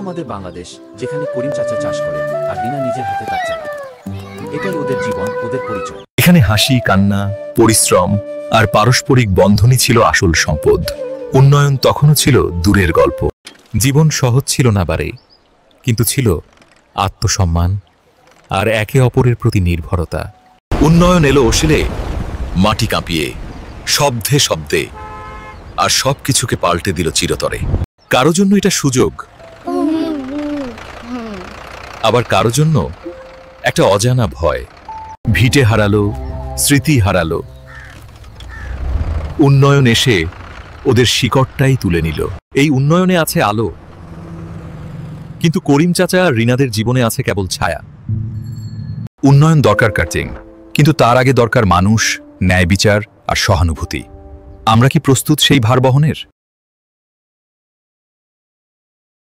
আমাদের বাংলাদেশ, যেখানে করিম চাচা চাষ করে আর রিনা নিজের হাতে তার চালায়। এটাই ওদের জীবন, ওদের পরিচয়। এখানে হাসি, কান্না, পরিশ্রম আর পারস্পরিক বন্ধনই ছিল আসল সম্পদ। উন্নয়ন তখনও ছিল দূরের গল্প। জীবন সহজ ছিল না বারে, কিন্তু ছিল আত্মসম্মান আর একে অপরের প্রতি নির্ভরতা। উন্নয়ন এলো ওসিলে মাটি কাঁপিয়ে, শব্দে শব্দে, আর সবকিছুকে পাল্টে দিল চিরতরে। কারো জন্য এটা সুযোগ, আবার কারো জন্য একটা অজানা ভয়। ভিটে হারালো, স্মৃতি হারালো। উন্নয়ন এসে ওদের শিকড়টাই তুলে নিল। এই উন্নয়নে আছে আলো, কিন্তু করিম চাচা আর রিনাদের জীবনে আছে কেবল ছায়া। উন্নয়ন দরকার কার্টিং, কিন্তু তার আগে দরকার মানুষ, ন্যায় বিচার আর সহানুভূতি। আমরা কি প্রস্তুত সেই ভার বহনের?